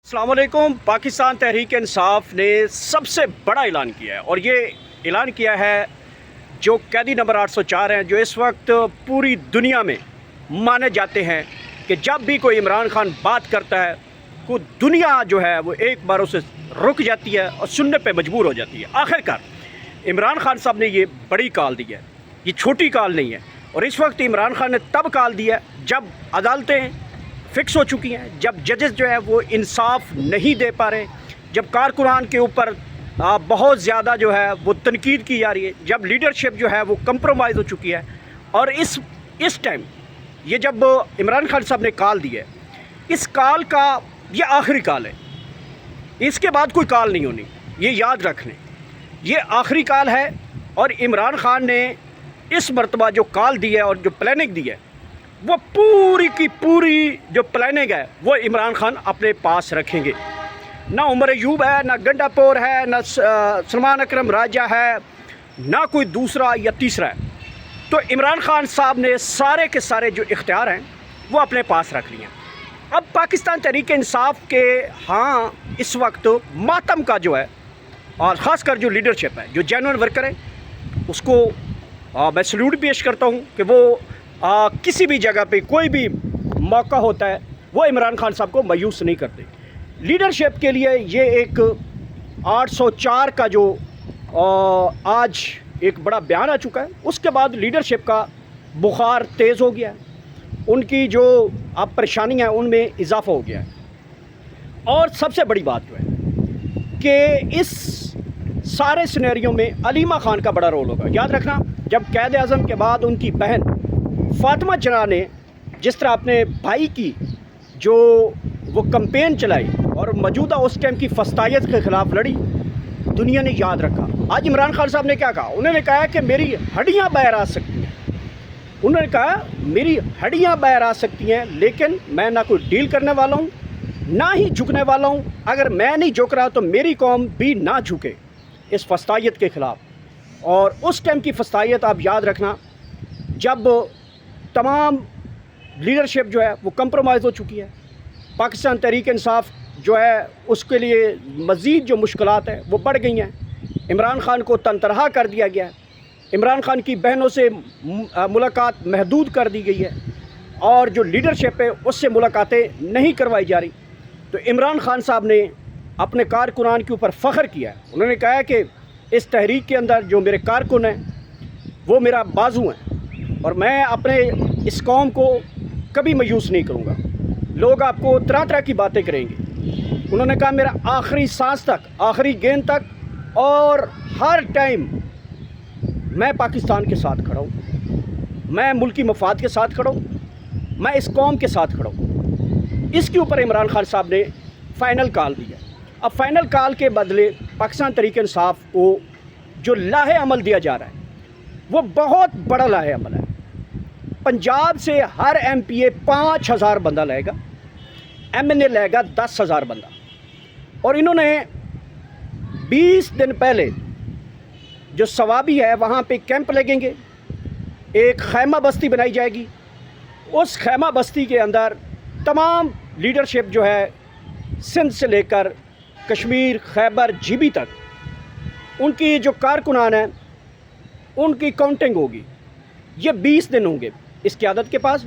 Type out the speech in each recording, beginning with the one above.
अस्सलाम वालेकुम। पाकिस्तान तहरीक इंसाफ ने सबसे बड़ा ऐलान किया है और ये ऐलान किया है जो कैदी नंबर 804 हैं, जो इस वक्त पूरी दुनिया में माने जाते हैं कि जब भी कोई इमरान खान बात करता है को दुनिया जो है वो एक बार उसे रुक जाती है और सुनने पे मजबूर हो जाती है। आखिरकार इमरान खान साहब ने ये बड़ी कॉल दी है, ये छोटी कॉल नहीं है। और इस वक्त इमरान खान ने तब कॉल दी है जब अदालतें फिक्स हो चुकी हैं, जब जजेस जो है वो इंसाफ नहीं दे पा रहे, जब कारकुनान के ऊपर बहुत ज़्यादा जो है वो तनकीद की जा रही है, जब लीडरशिप जो है वो कंप्रोमाइज़ हो चुकी है। और इस टाइम ये जब इमरान खान साहब ने कॉल दी है, इस कॉल का ये आखिरी कॉल है, इसके बाद कोई कॉल नहीं होनी, ये याद रख लें, ये आखिरी कॉल है। और इमरान खान ने इस मरतबा जो कॉल दी है और जो प्लानिंग दी है, वो पूरी की पूरी जो प्लानिंग है वो इमरान खान अपने पास रखेंगे। ना उमर अयूब है, ना गंडापुर है, ना सलमान अकरम राजा है, ना कोई दूसरा या तीसरा है। तो इमरान खान साहब ने सारे के सारे जो इख्तियार हैं वो अपने पास रख लिए। अब पाकिस्तान तहरीक इंसाफ के इस वक्त मातम का जो है, और ख़ासकर जो लीडरशिप है, जो जेन्युइन वर्कर है, उसको मैं सल्यूट पेश करता हूँ कि वो किसी भी जगह पे कोई भी मौका होता है वो इमरान खान साहब को मायूस नहीं करते। लीडरशिप के लिए ये एक 804 का जो आज एक बड़ा बयान आ चुका है, उसके बाद लीडरशिप का बुखार तेज़ हो गया है, उनकी जो अब परेशानी है उनमें इजाफ़ा हो गया है। और सबसे बड़ी बात जो है कि इस सारे सिनेरियो में अलीमा खान का बड़ा रोल होगा। याद रखना, जब कैद आज़म के बाद उनकी बहन फातिमा जना ने जिस तरह अपने भाई की जो वो कैंपेन चलाई और मौजूदा उस टाइम की फस्तायत के ख़िलाफ़ लड़ी, दुनिया ने याद रखा। आज इमरान खान साहब ने क्या कहा? उन्होंने कहा कि मेरी हड्डियाँ बाहर आ सकती हैं, उन्होंने कहा मेरी हड्डियाँ बाहर आ सकती हैं, लेकिन मैं ना कोई डील करने वाला हूँ, ना ही झुकने वाला हूँ। अगर मैं नहीं झुक रहा तो मेरी कौम भी ना झुके इस फस्तायत के ख़िलाफ़। और उस टाइम की फस्तायत आप याद रखना, जब तमाम लीडरशिप जो है वो कंप्रोमाइज़ हो चुकी है, पाकिस्तान तहरीक इंसाफ जो है उसके लिए मज़ीद जो मुश्किलात है वो बढ़ गई हैं। इमरान खान को तनतरहा कर दिया गया है, इमरान खान की बहनों से मुलाकात महदूद कर दी गई है, और जो लीडरशिप है उससे मुलाकातें नहीं करवाई जा रही। तो इमरान खान साहब ने अपने कारकुनान के ऊपर फ़ख्र किया है। उन्होंने कहा है कि इस तहरीक के अंदर जो मेरे कारकुन हैं वो मेरा बाजू हैं, और मैं अपने इस कौम को कभी मायूस नहीं करूँगा। लोग आपको तरह तरह की बातें करेंगे, उन्होंने कहा मेरा आखिरी सांस तक, आखिरी गेंद तक, और हर टाइम मैं पाकिस्तान के साथ खड़ा हूँ, मैं मुल्की मफाद के साथ खड़ा हूँ, मैं इस कौम के साथ खड़ा हूँ। इसके ऊपर इमरान खान साहब ने फ़ाइनल कॉल दिया। अब फ़ाइनल कॉल के बदले पाकिस्तान तहरीक इंसाफ को जो लाहे अमल दिया जा रहा है वो बहुत बड़ा लाहे अमल है। पंजाब से हर MPA 5000 बंदा लेगा, MNA लेगा 10,000 बंदा। और इन्होंने 20 दिन पहले जो सवाबी है वहाँ पे कैंप लगेंगे, एक खैमा बस्ती बनाई जाएगी। उस खैमा बस्ती के अंदर तमाम लीडरशिप जो है सिंध से लेकर कश्मीर, खैबर, GB तक, उनकी जो कारकुनान हैं उनकी काउंटिंग होगी। ये 20 दिन होंगे इस क़यादत के पास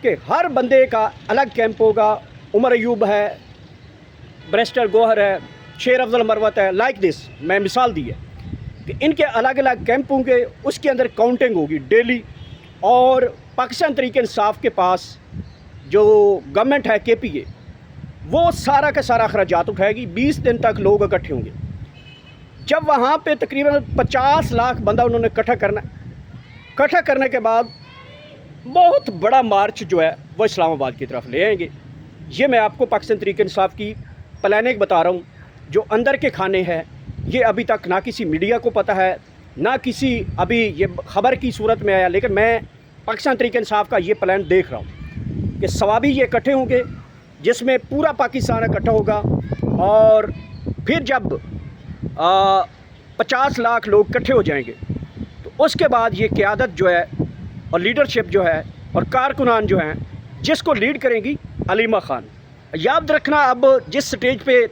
कि हर बंदे का अलग कैंप होगा। उमर अयूब है, बैरिस्टर गौहर है, शेर अफजल मरवत है, लाइक दिस मैं मिसाल दी है कि इनके अलग अलग कैंप होंगे, उसके अंदर काउंटिंग होगी डेली। और पाकिस्तान तहरीक इंसाफ के पास जो गवर्नमेंट है KPA, वो सारा का सारा अखराजात उठाएगी। 20 दिन तक लोग इकट्ठे होंगे। जब वहाँ पे तकरीबन 50 लाख बंदा उन्होंने इकट्ठा करना है, इकट्ठा करने के बाद बहुत बड़ा मार्च जो है वो इस्लामाबाद की तरफ ले आएंगे। ये मैं आपको पाकिस्तान तहरीक इंसाफ की प्लानिंग बता रहा हूँ। जो अंदर के खाने हैं ये अभी तक ना किसी मीडिया को पता है, ना किसी अभी ये ख़बर की सूरत में आया, लेकिन मैं पाकिस्तान तहरीक इंसाफ का ये प्लान देख रहा हूँ कि सवाबी ये इकट्ठे होंगे, जिसमें पूरा पाकिस्तान इकट्ठा होगा। और फिर जब 50 लाख लोग इकट्ठे हो जाएंगे तो उसके बाद ये क़यादत जो है और लीडरशिप जो है और कारकुनान जो हैं, जिसको लीड करेंगी अलीमा खान। याद रखना, अब जिस स्टेज पे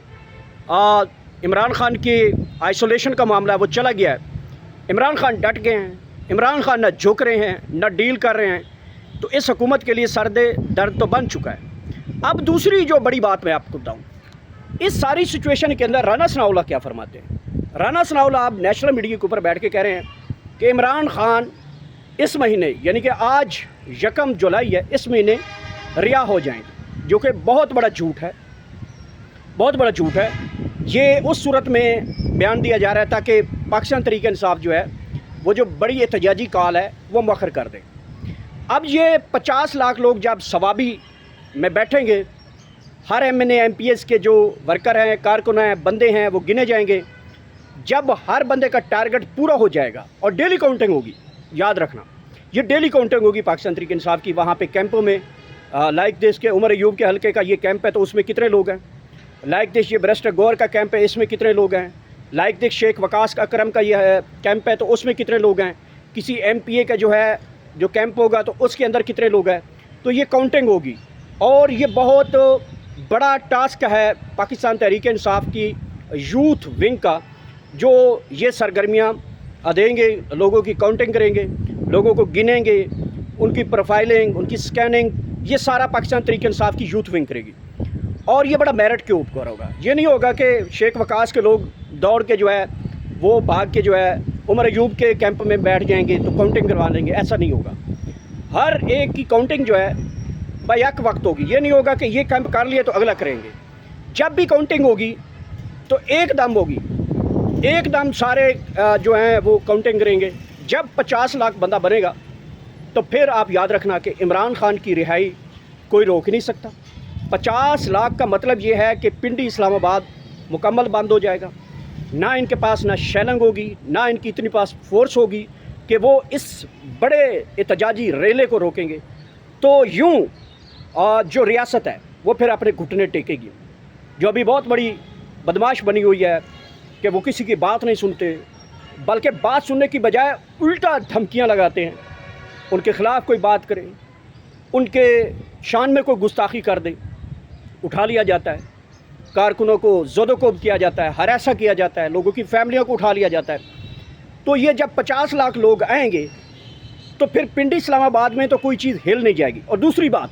इमरान खान की आइसोलेशन का मामला वो चला गया है, इमरान खान डट गए हैं, इमरान खान ना झुक रहे हैं ना डील कर रहे हैं, तो इस हुकूमत के लिए सरदे दर्द तो बन चुका है। अब दूसरी जो बड़ी बात मैं आपको बताऊं, इस सारी सिचुएशन के अंदर राना सनाउल्लाह क्या फरमाते हैं। राना सनाउल्लाह अब नेशनल मीडिया के ऊपर बैठ के कह रहे हैं कि इमरान खान इस महीने, यानी कि आज 1 जुलाई है, इस महीने रिहा हो जाएंगे, जो कि बहुत बड़ा झूठ है, बहुत बड़ा झूठ है। ये उस सूरत में बयान दिया जा रहा है ताकि पाकिस्तान तहरीक इंसाफ जो है वो जो बड़ी एहतजाजी कॉल है वो मौखर कर दे। अब ये 50 लाख लोग जब सवाबी में बैठेंगे, हर MNA MPS के जो वर्कर हैं, कारकुन हैं, बंदे हैं, वो गिने जाएंगे। जब हर बंदे का टारगेट पूरा हो जाएगा और डेली काउंटिंग होगी, याद रखना ये डेली काउंटिंग होगी पाकिस्तान तहरीक इंसाफ की, वहाँ पे कैंपों में लाइक देश के उमर अयूब के हल्के का ये कैंप है तो उसमें कितने लोग हैं, लाइक देश ये बैरिस्टर गौर का कैंप है, इसमें कितने लोग हैं, लाइक देश शेख वकास अकरम का ये कैंप है तो उसमें कितने लोग हैं, किसी MPA का जो है जो कैंप होगा तो उसके अंदर कितने लोग हैं, तो ये काउंटिंग होगी। और ये बहुत बड़ा टास्क है पाकिस्तान तहरीक इंसाफ की यूथ विंग का, जो ये सरगर्मियाँ देंगे, लोगों की काउंटिंग करेंगे, लोगों को गिनेंगे, उनकी प्रोफाइलिंग, उनकी स्कैनिंग, ये सारा पाकिस्तान तहरीक इंसाफ की यूथ विंग करेगी। और ये बड़ा मेरिट के ऊपर होगा। ये नहीं होगा कि शेख वकास के लोग दौड़ के जो है वो भाग के जो है उमर अयूब के कैंप में बैठ जाएंगे तो काउंटिंग करवा लेंगे, ऐसा नहीं होगा। हर एक की काउंटिंग जो है बैक वक्त होगी। ये नहीं होगा कि ये कैंप कर लिए तो अगला करेंगे। जब भी काउंटिंग होगी तो एकदम होगी, एकदम सारे जो हैं वो काउंटिंग करेंगे। जब 50 लाख बंदा बनेगा तो फिर आप याद रखना कि इमरान खान की रिहाई कोई रोक नहीं सकता। 50 लाख का मतलब ये है कि पिंडी इस्लामाबाद मुकम्मल बंद हो जाएगा। ना इनके पास ना शेलिंग होगी, ना इनकी इतनी पास फोर्स होगी कि वो इस बड़े एहतजाजी रेले को रोकेंगे। तो यूँ जो रियासत है वो फिर अपने घुटने टेकेगी। जो अभी बहुत बड़ी बदमाश बनी हुई है कि वो किसी की बात नहीं सुनते, बल्कि बात सुनने की बजाय उल्टा धमकियां लगाते हैं। उनके ख़िलाफ़ कोई बात करे, उनके शान में कोई गुस्ताखी कर दे, उठा लिया जाता है। कारकुनों को ज़ोदोकोब किया जाता है, हरासा किया जाता है, लोगों की फैमिलियों को उठा लिया जाता है। तो ये जब 50 लाख लोग आएंगे तो फिर पिंडी इस्लामाबाद में तो कोई चीज़ हिल नहीं जाएगी। और दूसरी बात,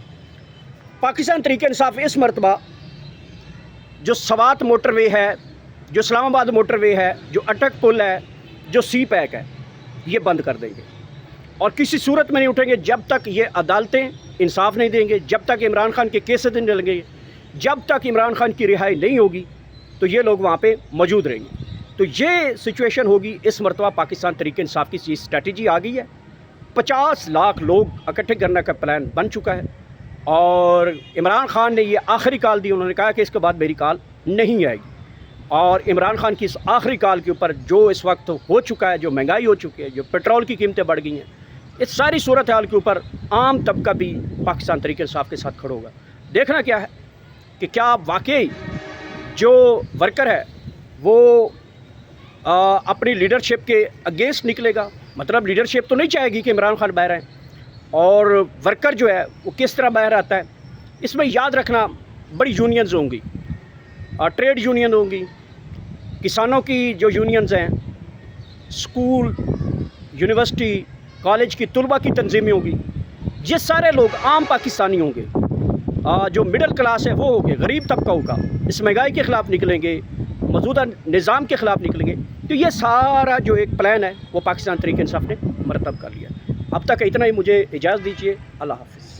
पाकिस्तान तहरीक इंसाफ इस मरतबा जो सवात मोटरवे है, जो इस्लामाबाद मोटरवे है, जो अटक पुल है, जो सी पैक है, ये बंद कर देंगे। और किसी सूरत में नहीं उठेंगे जब तक ये अदालतें इंसाफ नहीं देंगे, जब तक इमरान खान के केसेस नहीं लगेंगे, जब तक इमरान खान की रिहाई नहीं होगी तो ये लोग वहाँ पे मौजूद रहेंगे। तो ये सिचुएशन होगी। इस मरतबा पाकिस्तान तहरीक इंसाफ की स्ट्रैटेजी आ गई है। 50 लाख लोग इकट्ठे करने का प्लान बन चुका है और इमरान खान ने ये आखिरी कॉल दी। उन्होंने कहा कि इसके बाद मेरी कॉल नहीं आएगी। और इमरान खान की इस आखिरी कॉल के ऊपर जो इस वक्त हो चुका है, जो महंगाई हो चुकी है, जो पेट्रोल की कीमतें बढ़ गई हैं, इस सारी सूरत हाल के ऊपर आम तबका भी पाकिस्तान तहरीक इंसाफ के साथ खड़ा होगा। देखना क्या है कि क्या वाकई जो वर्कर है वो अपनी लीडरशिप के अगेंस्ट निकलेगा। मतलब लीडरशिप तो नहीं चाहेगी कि इमरान खान बाहर आए, और वर्कर जो है वो किस तरह बाहर आता है। इसमें याद रखना बड़ी यूनियंस होंगी, ट्रेड यूनियन होंगी, किसानों की जो यूनियंस हैं, स्कूल, यूनिवर्सिटी, कॉलेज की तलबा की तंजीमें होंगी। ये सारे लोग आम पाकिस्तानी होंगे, जो मिडिल क्लास है वो होंगे, गरीब तबका होगा, इस महंगाई के ख़िलाफ़ निकलेंगे, मौजूदा निज़ाम के ख़िलाफ़ निकलेंगे। तो ये सारा जो एक प्लान है वो पाकिस्तान तहरीक इंसाफ ने मरतब कर लिया। अब तक इतना ही, मुझे इजाज़त दीजिए। अल्लाह हाफ़िज़।